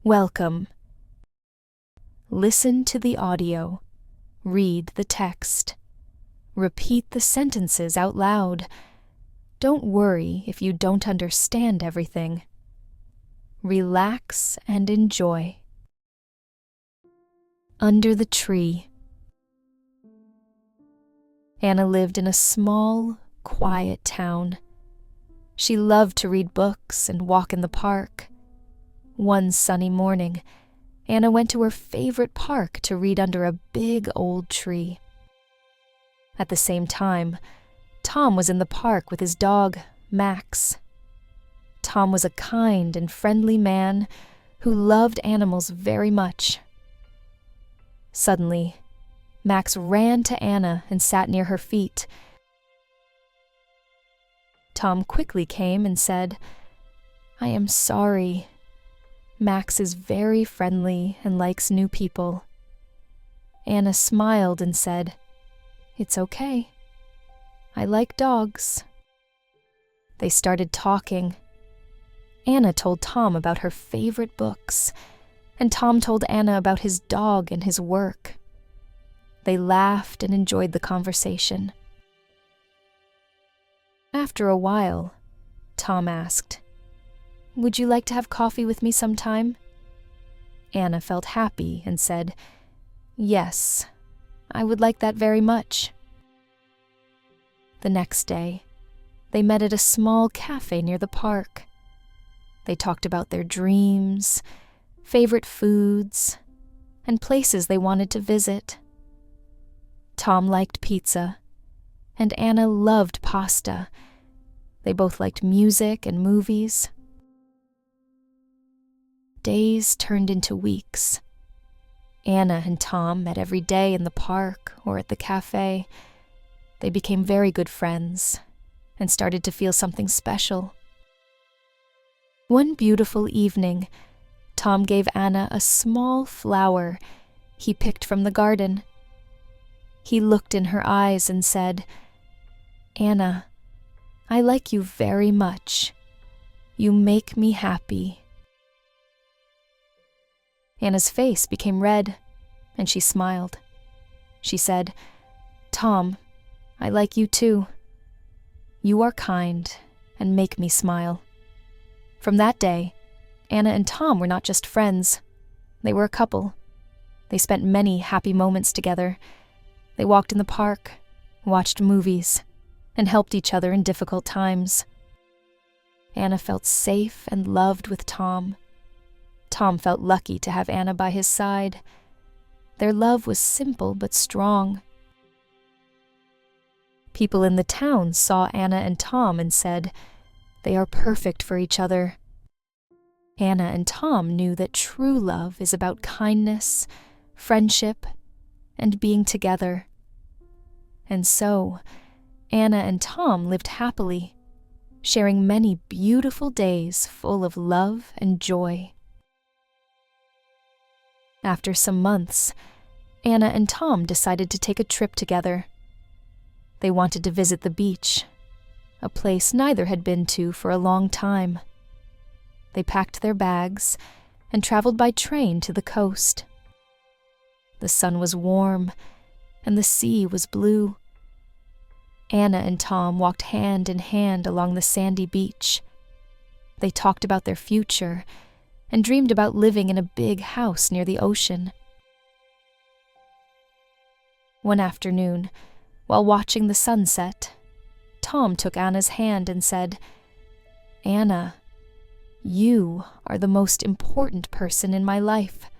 Welcome. Listen to the audio. Read the text. Repeat the sentences out loud. Don't worry if you don't understand everything. Relax and enjoy. Under the tree. Anna lived in a small, quiet town. She loved to read books and walk in the park. One sunny morning, Anna went to her favorite park to read under a big old tree. At the same time, Tom was in the park with his dog, Max. Tom was a kind and friendly man who loved animals very much. Suddenly, Max ran to Anna and sat near her feet. Tom quickly came and said, "I am sorry. Max is very friendly and likes new people." Anna smiled and said, "It's okay. I like dogs." They started talking. Anna told Tom about her favorite books, and Tom told Anna about his dog and his work. They laughed and enjoyed the conversation. After a while, Tom asked, "Would you like to have coffee with me sometime?" Anna felt happy and said, "Yes, I would like that very much." The next day, they met at a small cafe near the park. They talked about their dreams, favorite foods, and places they wanted to visit. Tom liked pizza, and Anna loved pasta. They both liked music and movies. Days turned into weeks. Anna and Tom met every day in the park or at the cafe. They became very good friends and started to feel something special. One beautiful evening, Tom gave Anna a small flower he picked from the garden. He looked in her eyes and said, "Anna, I like you very much. You make me happy." Anna's face became red, and she smiled. She said, "Tom, I like you too. You are kind and make me smile." From that day, Anna and Tom were not just friends. They were a couple. They spent many happy moments together. They walked in the park, watched movies, and helped each other in difficult times. Anna felt safe and loved with Tom. Tom felt lucky to have Anna by his side. Their love was simple but strong. People in the town saw Anna and Tom and said, "They are perfect for each other." Anna and Tom knew that true love is about kindness, friendship, and being together. And so, Anna and Tom lived happily, sharing many beautiful days full of love and joy. After some months, Anna and Tom decided to take a trip together. They wanted to visit the beach, a place neither had been to for a long time. They packed their bags and traveled by train to the coast. The sun was warm, and the sea was blue. Anna and Tom walked hand in hand along the sandy beach. They talked about their future and dreamed about living in a big house near the ocean. One afternoon, while watching the sunset, Tom took Anna's hand and said, "Anna, you are the most important person in my life.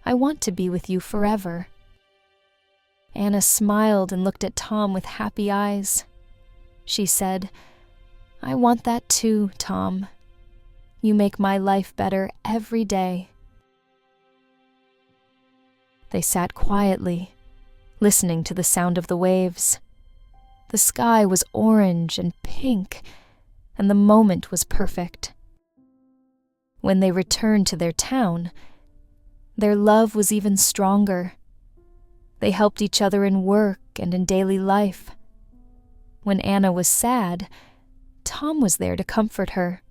I want to be with you forever." Anna smiled and looked at Tom with happy eyes. She said, "I want that too, Tom. You make my life better every day." They sat quietly, listening to the sound of the waves. The sky was orange and pink, and the moment was perfect. When they returned to their town, their love was even stronger. They helped each other in work and in daily life. When Anna was sad, Tom was there to comfort her.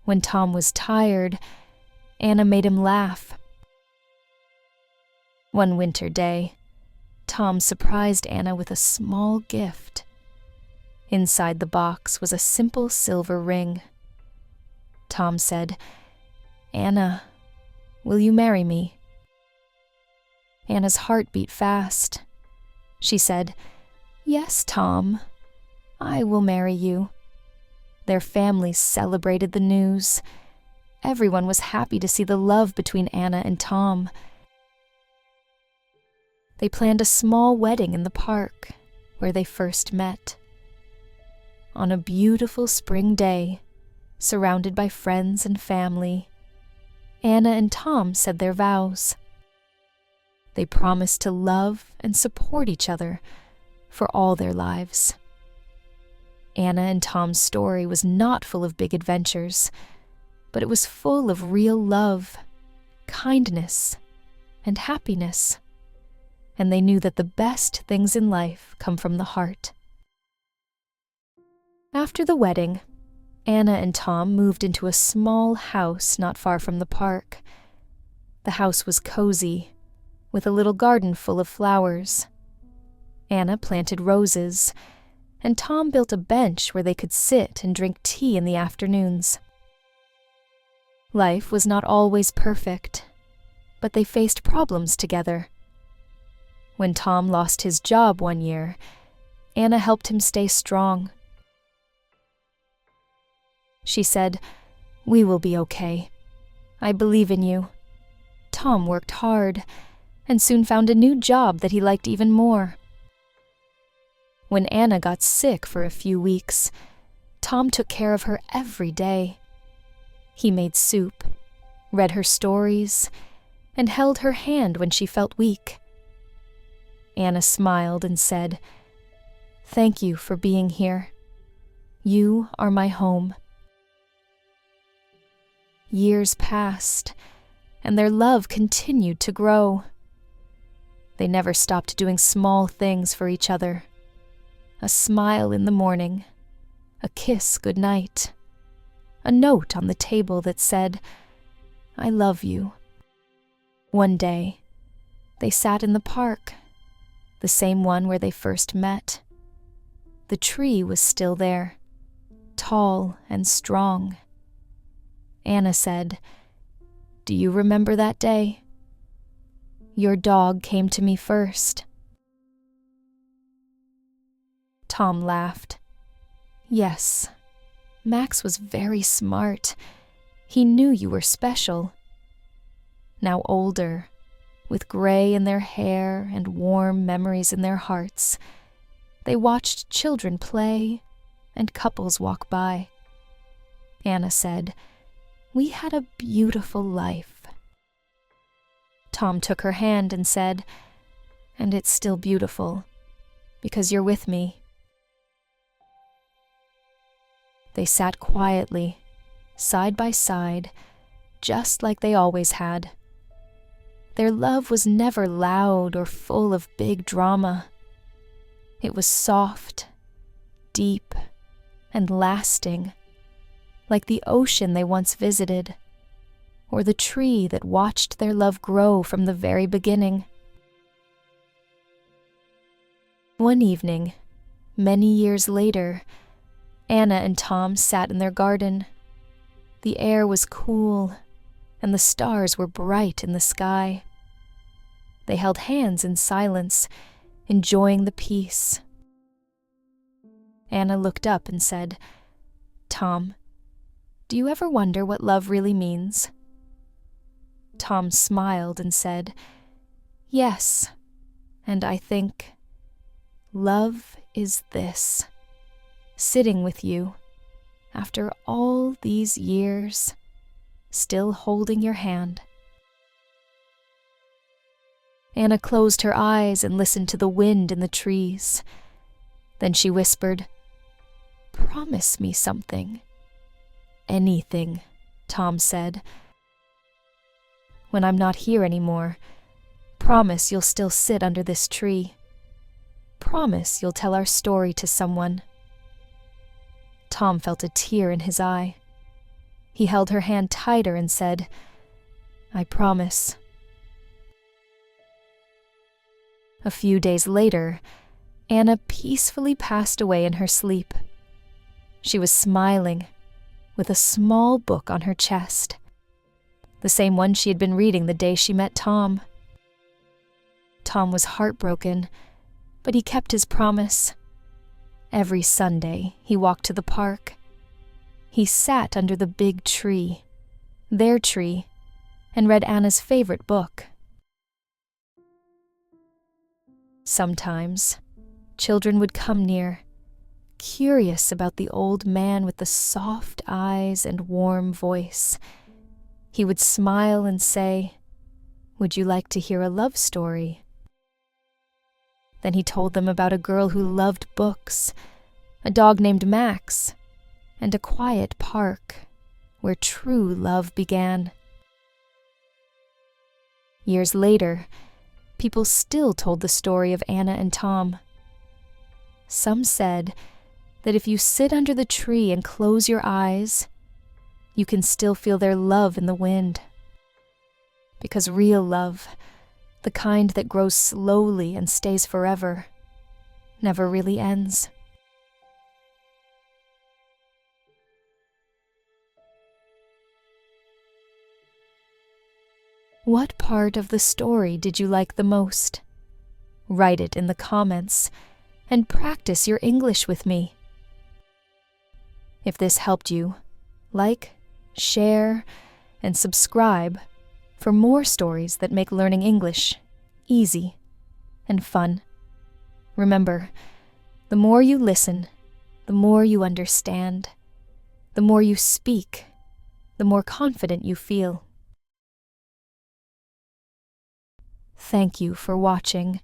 When Tom was tired, Anna made him laugh. One winter day, Tom surprised Anna with a small gift. Inside the box was a simple silver ring. Tom said, "Anna, will you marry me?" Anna's heart beat fast. She said, "Yes, Tom, I will marry you." Their families celebrated the news. Everyone was happy to see the love between Anna and Tom. They planned a small wedding in the park where they first met. On a beautiful spring day, surrounded by friends and family, Anna and Tom said their vows. They promised to love and support each other for all their lives. Anna and Tom's story was not full of big adventures, but it was full of real love, kindness, and happiness. And they knew that the best things in life come from the heart. After the wedding, Anna and Tom moved into a small house not far from the park. The house was cozy, with a little garden full of flowers. Anna planted roses, and Tom built a bench where they could sit and drink tea in the afternoons. Life was not always perfect, but they faced problems together. When Tom lost his job one year, Anna helped him stay strong. She said, "We will be okay. I believe in you." Tom worked hard and soon found a new job that he liked even more. When Anna got sick for a few weeks, Tom took care of her every day. He made soup, read her stories, and held her hand when she felt weak. Anna smiled and said, "Thank you for being here. You are my home." Years passed, and their love continued to grow. They never stopped doing small things for each other. A smile in the morning, a kiss goodnight, a note on the table that said, "I love you." One day, they sat in the park, the same one where they first met. The tree was still there, tall and strong. Anna said, "Do you remember that day? Your dog came to me first." Tom laughed. "Yes, Max was very smart. He knew you were special." Now older, with gray in their hair and warm memories in their hearts, they watched children play and couples walk by. Anna said, "We had a beautiful life." Tom took her hand and said, "And it's still beautiful, because you're with me." They sat quietly, side by side, just like they always had. Their love was never loud or full of big drama. It was soft, deep, and lasting, like the ocean they once visited, or the tree that watched their love grow from the very beginning. One evening, many years later, Anna and Tom sat in their garden. The air was cool, and the stars were bright in the sky. They held hands in silence, enjoying the peace. Anna looked up and said, "Tom, do you ever wonder what love really means?" Tom smiled and said, "Yes, and I think love is this, sitting with you, after all these years, still holding your hand." Anna closed her eyes and listened to the wind in the trees. Then she whispered, "Promise me something." "Anything," Tom said. "When I'm not here anymore, promise you'll still sit under this tree. Promise you'll tell our story to someone." Tom felt a tear in his eye. He held her hand tighter and said, I promise." A few days later, Anna peacefully passed away in her sleep. She was smiling, with a small book on her chest, the same one she had been reading the day she met Tom. Tom was heartbroken, but he kept his promise. Every Sunday, he walked to the park. He sat under the big tree, their tree, and read Anna's favorite book. Sometimes, children would come near, curious about the old man with the soft eyes and warm voice. He would smile and say, "Would you like to hear a love story?" Then he told them about a girl who loved books, a dog named Max, and a quiet park where true love began. Years later, people still told the story of Anna and Tom. Some said that if you sit under the tree and close your eyes, you can still feel their love in the wind. Because real love, the kind that grows slowly and stays forever, never really ends. What part of the story did you like the most? Write it in the comments and practice your English with me. If this helped you, like, share, and subscribe for more stories that make learning English easy and fun. Remember, the more you listen, the more you understand. The more you speak, the more confident you feel. Thank you for watching.